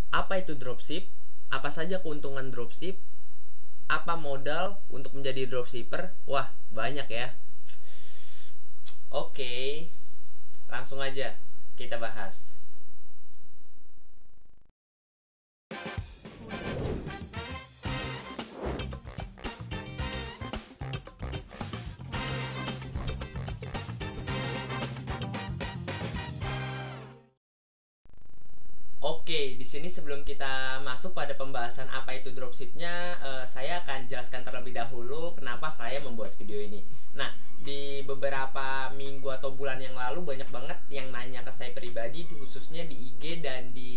Apa itu dropship? Apa saja keuntungan dropship? Apa modal untuk menjadi dropshipper? Wah, banyak ya. Oke, langsung aja kita bahas. Oke, di sini sebelum kita masuk pada pembahasan apa itu dropshipnya, saya akan jelaskan terlebih dahulu kenapa saya membuat video ini. Nah, di beberapa minggu atau bulan yang lalu banyak banget yang nanya ke saya pribadi, khususnya di IG dan di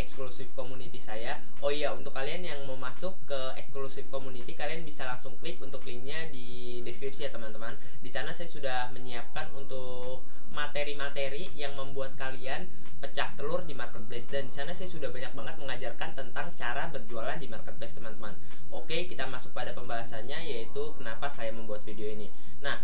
eksklusif community saya. Oh iya, untuk kalian yang mau masuk ke eksklusif community, kalian bisa langsung klik untuk linknya di deskripsi ya teman-teman. Di sana saya sudah menyiapkan untuk materi-materi yang membuat kalian pecah telur di marketplace, dan di sana saya sudah banyak banget mengajarkan tentang cara berjualan di marketplace teman-teman. Oke, kita masuk pada pembahasannya, yaitu kenapa saya membuat video ini. Nah,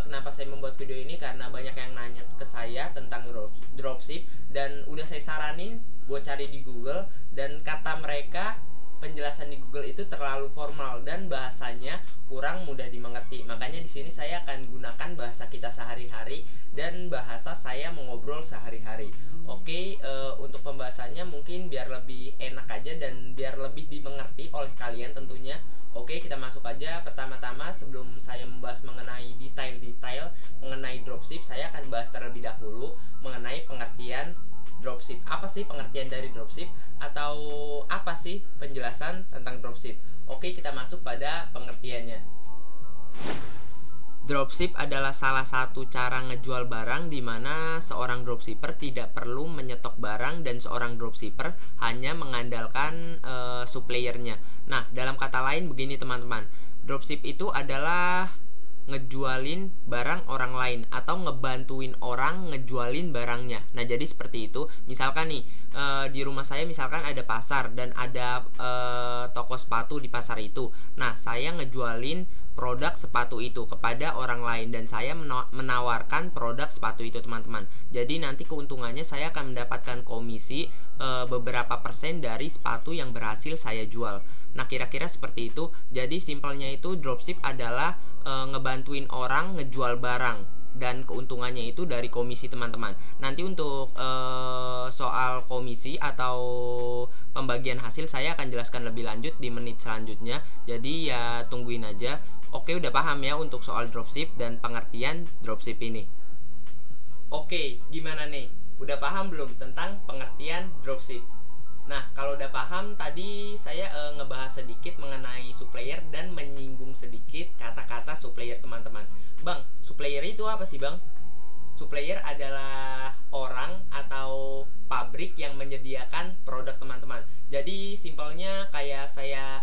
kenapa saya membuat video ini karena banyak yang nanya ke saya tentang dropship, dan udah saya saranin buat cari di Google, dan kata mereka penjelasan di Google itu terlalu formal dan bahasanya kurang mudah dimengerti. Makanya di sini saya akan gunakan bahasa kita sehari-hari dan bahasa saya mengobrol sehari-hari. Oke, untuk pembahasannya mungkin biar lebih enak aja dan biar lebih dimengerti oleh kalian tentunya. Oke, kita masuk aja. Pertama-tama sebelum saya membahas mengenai detail-detail mengenai dropship, saya akan bahas terlebih dahulu mengenai pengertian dropship. Apa sih pengertian dari dropship, atau apa sih penjelasan tentang dropship? Oke, kita masuk pada pengertiannya. Dropship adalah salah satu cara ngejual barang di mana seorang dropshipper tidak perlu menyetok barang dan seorang dropshipper hanya mengandalkan suppliernya. Nah, dalam kata lain begini teman-teman, dropship itu adalah ngejualin barang orang lain atau ngebantuin orang ngejualin barangnya. Nah, jadi seperti itu. Misalkan nih, di rumah saya misalkan ada pasar dan ada toko sepatu di pasar itu. Nah, saya ngejualin produk sepatu itu kepada orang lain dan saya menawarkan produk sepatu itu teman-teman. Jadi nanti keuntungannya saya akan mendapatkan komisi beberapa persen dari sepatu yang berhasil saya jual. Nah, kira-kira seperti itu. Jadi simpelnya itu dropship adalah ngebantuin orang ngejual barang dan keuntungannya itu dari komisi teman-teman. Nanti untuk soal komisi atau pembagian hasil saya akan jelaskan lebih lanjut di menit selanjutnya. Jadi ya tungguin aja. Oke, udah paham ya untuk soal dropship dan pengertian dropship ini? Oke, gimana nih? Udah paham belum tentang pengertian dropship? Nah, kalau udah paham, tadi saya ngebahas sedikit mengenai supplier dan menyinggung sedikit kata-kata supplier teman-teman. Bang, supplier itu apa sih bang? Supplier adalah orang atau pabrik yang menyediakan produk teman-teman. Jadi simpelnya kayak saya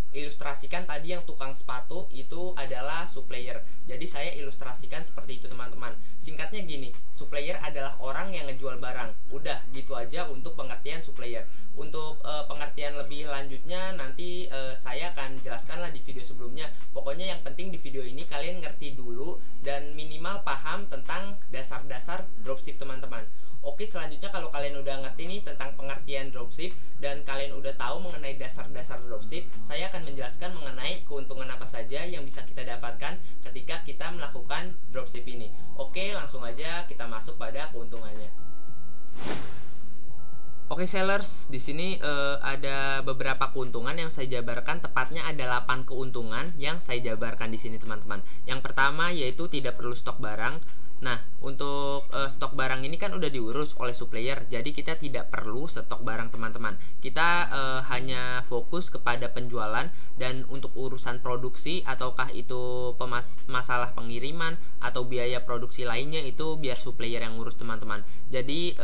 ilustrasikan tadi, yang tukang sepatu itu adalah supplier. Jadi saya ilustrasikan seperti itu teman-teman. Singkatnya gini, supplier adalah orang yang ngejual barang. Udah gitu aja untuk pengertian supplier. Untuk pengertian lebih lanjutnya nanti saya akan jelaskan lah di video sebelumnya. Pokoknya yang penting di video ini kalian ngerti dulu dan minimal paham tentang dasar-dasar dropship teman-teman. Oke, selanjutnya kalau kalian udah ngerti nih tentang pengertian dropship dan kalian udah tahu mengenai dasar-dasar dropship, saya akan menjelaskan mengenai keuntungan apa saja yang bisa kita dapatkan ketika kita melakukan dropship ini. Oke, langsung aja kita masuk pada keuntungannya. Oke sellers, di sini ada beberapa keuntungan yang saya jabarkan, tepatnya ada 8 keuntungan yang saya jabarkan di sini teman-teman. Yang pertama yaitu tidak perlu stok barang. Nah, untuk stok barang ini kan udah diurus oleh supplier, jadi kita tidak perlu stok barang teman-teman. Kita hanya fokus kepada penjualan, dan untuk urusan produksi ataukah itu masalah pengiriman atau biaya produksi lainnya itu biar supplier yang ngurus teman-teman. Jadi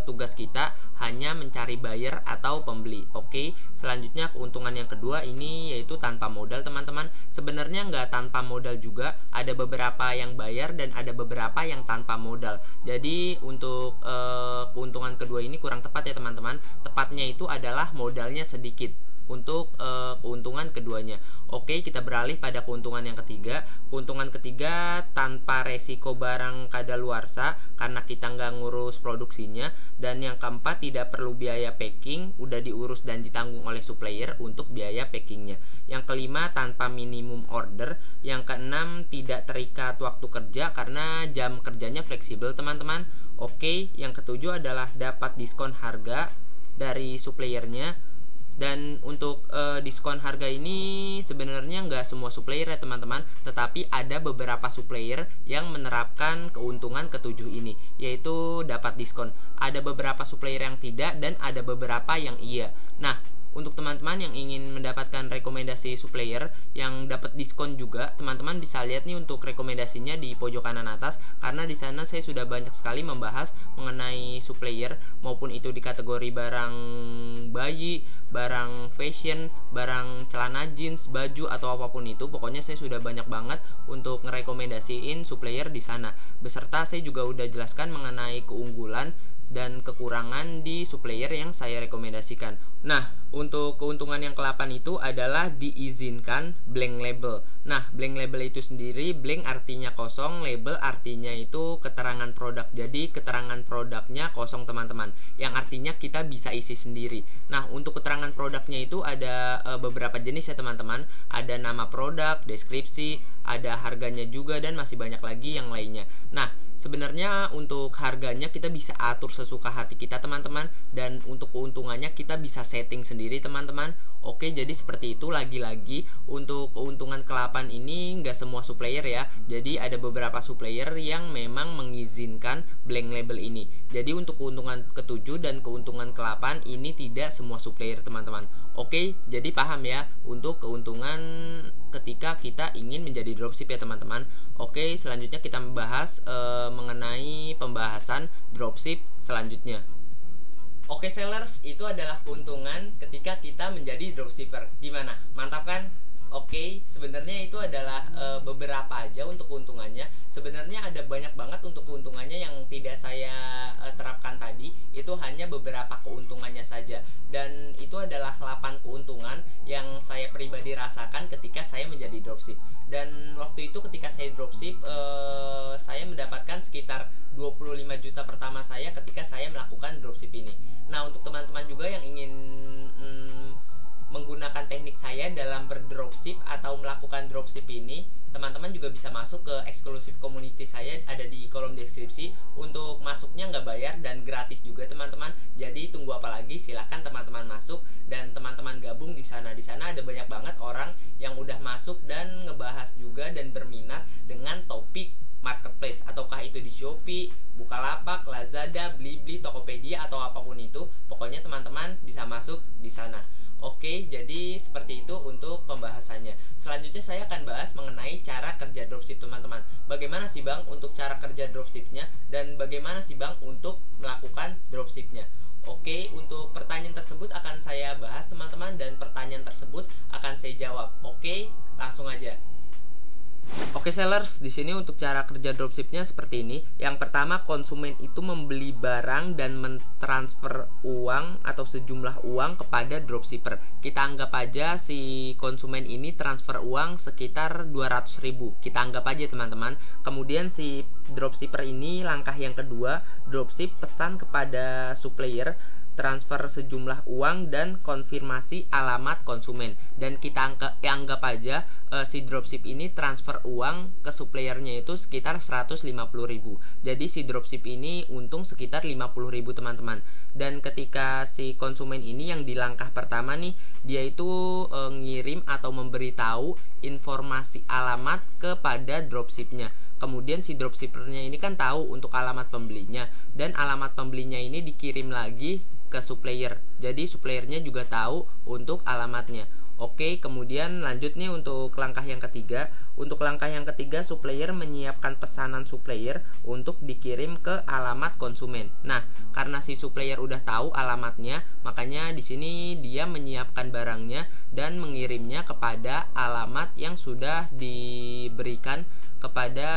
tugas kita hanya mencari buyer atau pembeli. Oke, selanjutnya keuntungan yang kedua ini yaitu tanpa modal teman-teman. Sebenarnya nggak tanpa modal juga, ada beberapa yang bayar dan ada beberapa yang tanpa modal. Jadi untuk keuntungan kedua ini kurang tepat ya teman-teman. Tepatnya itu adalah modalnya sedikit. untuk keuntungan keduanya. Oke, kita beralih pada keuntungan yang ketiga. Keuntungan ketiga, tanpa resiko barang kadaluarsa karena kita nggak ngurus produksinya. Dan yang keempat, tidak perlu biaya packing, udah diurus dan ditanggung oleh supplier untuk biaya packingnya. Yang kelima, tanpa minimum order. Yang keenam, tidak terikat waktu kerja karena jam kerjanya fleksibel teman-teman. Oke, yang ketujuh adalah dapat diskon harga dari suppliernya. Dan untuk diskon harga ini sebenarnya nggak semua supplier ya teman-teman, tetapi ada beberapa supplier yang menerapkan keuntungan ketujuh ini, yaitu dapat diskon. Ada beberapa supplier yang tidak dan ada beberapa yang iya. Nah, untuk teman-teman yang ingin mendapatkan rekomendasi supplier yang dapat diskon juga, teman-teman bisa lihat nih untuk rekomendasinya di pojok kanan atas, karena di sana saya sudah banyak sekali membahas mengenai supplier, maupun itu di kategori barang bayi, barang fashion, barang celana jeans, baju atau apapun itu. Pokoknya saya sudah banyak banget untuk ngerekomendasiin supplier di sana. Beserta saya juga udah jelaskan mengenai keunggulan dan kekurangan di supplier yang saya rekomendasikan. Nah, untuk keuntungan yang ke-8 itu adalah diizinkan blank label. Nah, blank label itu sendiri, blank artinya kosong, label artinya itu keterangan produk. Jadi keterangan produknya kosong teman-teman, yang artinya kita bisa isi sendiri. Nah, untuk keterangan produknya itu ada beberapa jenis ya teman-teman. Ada nama produk, deskripsi, ada harganya juga, dan masih banyak lagi yang lainnya. Nah, sebenarnya untuk harganya kita bisa atur sesuka hati kita teman-teman, dan untuk keuntungannya kita bisa setting sendiri teman-teman. Oke, jadi seperti itu. Lagi-lagi untuk keuntungan ke-8 ini nggak semua supplier ya. Jadi ada beberapa supplier yang memang mengizinkan blank label ini. Jadi untuk keuntungan ke-7 dan keuntungan ke-8 ini tidak semua supplier teman-teman. Oke, jadi paham ya untuk keuntungan ketika kita ingin menjadi dropship ya teman-teman. Oke, selanjutnya kita membahas mengenai pembahasan dropship selanjutnya. Oke sellers, itu adalah keuntungan ketika kita menjadi dropshipper. Gimana? Mantap kan? Oke, sebenarnya itu adalah beberapa aja untuk keuntungannya. Sebenarnya ada banyak banget untuk keuntungannya yang tidak saya terapkan tadi. Itu hanya beberapa keuntungannya saja. Dan itu adalah 8 keuntungan yang saya pribadi rasakan ketika saya menjadi dropship. Dan waktu itu ketika saya dropship, saya mendapatkan sekitar 25 juta pertama saya ketika saya melakukan dropship ini. Nah, untuk teman-teman juga yang ingin menggunakan teknik saya dalam berdropship atau melakukan dropship ini, teman-teman juga bisa masuk ke eksklusif community saya, ada di kolom deskripsi. Untuk masuknya nggak bayar dan gratis juga teman-teman. Jadi tunggu apa lagi? Silahkan teman-teman masuk dan teman-teman gabung di sana. Di sana ada banyak banget orang yang udah masuk dan ngebahas juga dan berminat dengan topik marketplace, ataukah itu di Shopee, Bukalapak, Lazada, Blibli, Tokopedia atau apapun itu. Pokoknya teman-teman bisa masuk di sana. Oke, jadi seperti itu untuk pembahasannya. Selanjutnya saya akan bahas mengenai cara kerja dropship teman-teman. Bagaimana sih Bang untuk cara kerja dropshipnya, dan bagaimana sih Bang untuk melakukan dropshipnya. Oke, untuk pertanyaan tersebut akan saya bahas teman-teman, dan pertanyaan tersebut akan saya jawab. Oke, langsung aja. Oke sellers, di sini untuk cara kerja dropshipnya seperti ini. Yang pertama, konsumen itu membeli barang dan mentransfer uang atau sejumlah uang kepada dropshipper. Kita anggap aja si konsumen ini transfer uang sekitar 200.000. Kita anggap aja teman-teman. Kemudian si dropshipper ini, langkah yang kedua, dropship pesan kepada supplier transfer sejumlah uang dan konfirmasi alamat konsumen. Dan kita anggap aja si dropship ini transfer uang ke suppliernya itu sekitar 150.000. Jadi si dropship ini untung sekitar 50.000 teman-teman. Dan ketika si konsumen ini yang di langkah pertama nih, dia itu ngirim atau memberitahu informasi alamat kepada dropshipnya. Kemudian si dropshippernya ini kan tahu untuk alamat pembelinya, dan alamat pembelinya ini dikirim lagi ke supplier. Jadi suppliernya juga tahu untuk alamatnya. Oke, kemudian lanjut nih untuk langkah yang ketiga. Untuk langkah yang ketiga, supplier menyiapkan pesanan supplier untuk dikirim ke alamat konsumen. Nah, karena si supplier udah tahu alamatnya, makanya di sini dia menyiapkan barangnya dan mengirimnya kepada alamat yang sudah diberikan kepada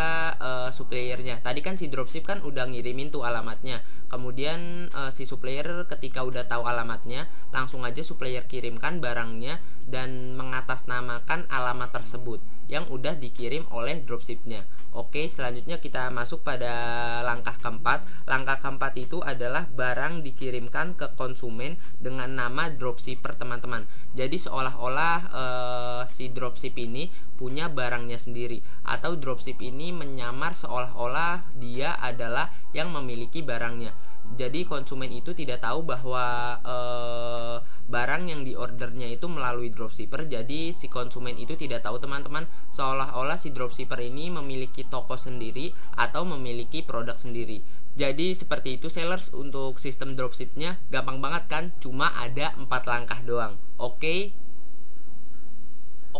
suppliernya. Tadi kan si dropship kan udah ngirimin tuh alamatnya. Kemudian si supplier ketika udah tahu alamatnya, langsung aja supplier kirimkan barangnya dan mengatasnamakan alamat tersebut yang udah dikirim oleh dropshipnya. Oke, selanjutnya kita masuk pada langkah keempat. Langkah keempat itu adalah barang dikirimkan ke konsumen dengan nama dropshipper, teman-teman. Jadi seolah-olah si dropship ini punya barangnya sendiri, atau dropship ini menyamar seolah-olah dia adalah yang memiliki barangnya. Jadi konsumen itu tidak tahu bahwa barang yang diordernya itu melalui dropshipper. Jadi si konsumen itu tidak tahu, teman-teman, seolah-olah si dropshipper ini memiliki toko sendiri atau memiliki produk sendiri. Jadi seperti itu sellers. Untuk sistem dropshipnya gampang banget kan, cuma ada 4 langkah doang. Oke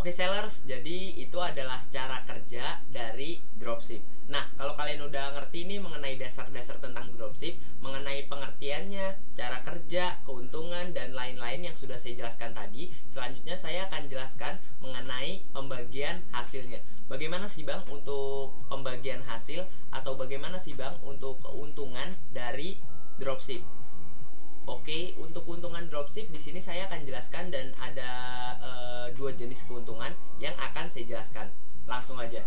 sellers, jadi itu adalah cara kerja dari dropship. Nah, kalau kalian udah ngerti nih mengenai dasar-dasar tentang dropship, mengenai pengertiannya, cara kerja, keuntungan, dan lain-lain yang sudah saya jelaskan tadi, selanjutnya saya akan jelaskan mengenai pembagian hasilnya. Bagaimana sih Bang untuk pembagian hasil, atau bagaimana sih Bang untuk keuntungan dari dropship? Oke, untuk keuntungan dropship di sini saya akan jelaskan, dan ada 2 jenis keuntungan yang akan saya jelaskan. Langsung aja.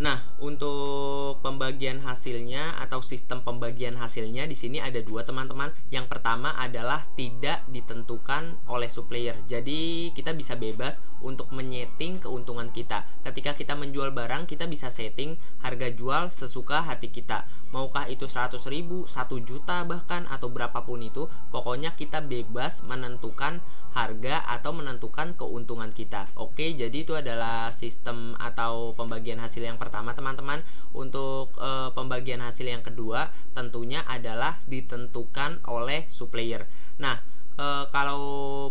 Nah, untuk pembagian hasilnya atau sistem pembagian hasilnya di sini ada 2, teman-teman. Yang pertama adalah tidak ditentukan oleh supplier. Jadi kita bisa bebas untuk menyeting keuntungan kita. Ketika kita menjual barang, kita bisa setting harga jual sesuka hati kita. Maukah itu 100.000, 1 juta bahkan, atau berapapun itu, pokoknya kita bebas menentukan harga atau menentukan keuntungan kita. Oke, jadi itu adalah sistem atau pembagian hasil yang pertama, teman-teman. Untuk pembagian hasil yang kedua tentunya adalah ditentukan oleh supplier. Nah, kalau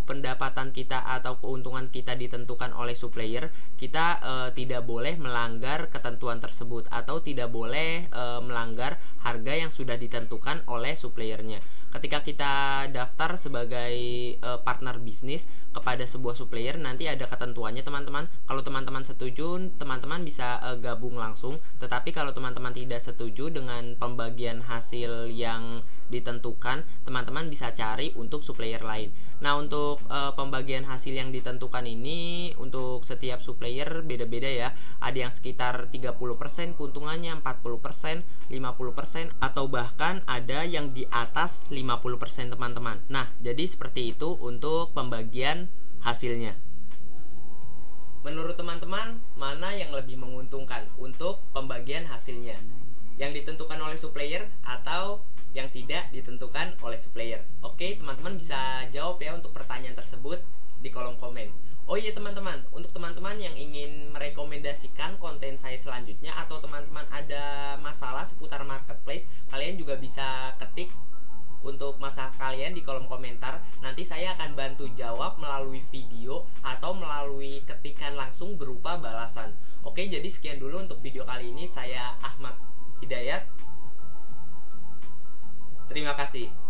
pendapatan kita atau keuntungan kita ditentukan oleh supplier, kita tidak boleh melanggar ketentuan tersebut atau tidak boleh melanggar harga yang sudah ditentukan oleh suppliernya. Ketika kita daftar sebagai partner bisnis kepada sebuah supplier, nanti ada ketentuannya, teman-teman. Kalau teman-teman setuju, teman-teman bisa gabung langsung. Tetapi kalau teman-teman tidak setuju dengan pembagian hasil yang ditentukan, teman-teman bisa cari untuk supplier lain. Nah, untuk pembagian hasil yang ditentukan ini untuk setiap supplier beda-beda ya. Ada yang sekitar 30% keuntungannya, 40%, 50%, atau bahkan ada yang di atas 50%, teman-teman. Nah, jadi seperti itu untuk pembagian hasilnya. Menurut teman-teman, mana yang lebih menguntungkan untuk pembagian hasilnya? Yang ditentukan oleh supplier atau yang tidak ditentukan oleh supplier? Oke, teman-teman bisa jawab ya untuk pertanyaan tersebut di kolom komen. Oh iya teman-teman, untuk teman-teman yang ingin merekomendasikan konten saya selanjutnya, atau teman-teman ada masalah seputar marketplace, kalian juga bisa ketik untuk masalah kalian di kolom komentar. Nanti saya akan bantu jawab melalui video atau melalui ketikan langsung berupa balasan. Oke, jadi sekian dulu untuk video kali ini. Saya Ahmad Hidayat. Terima kasih.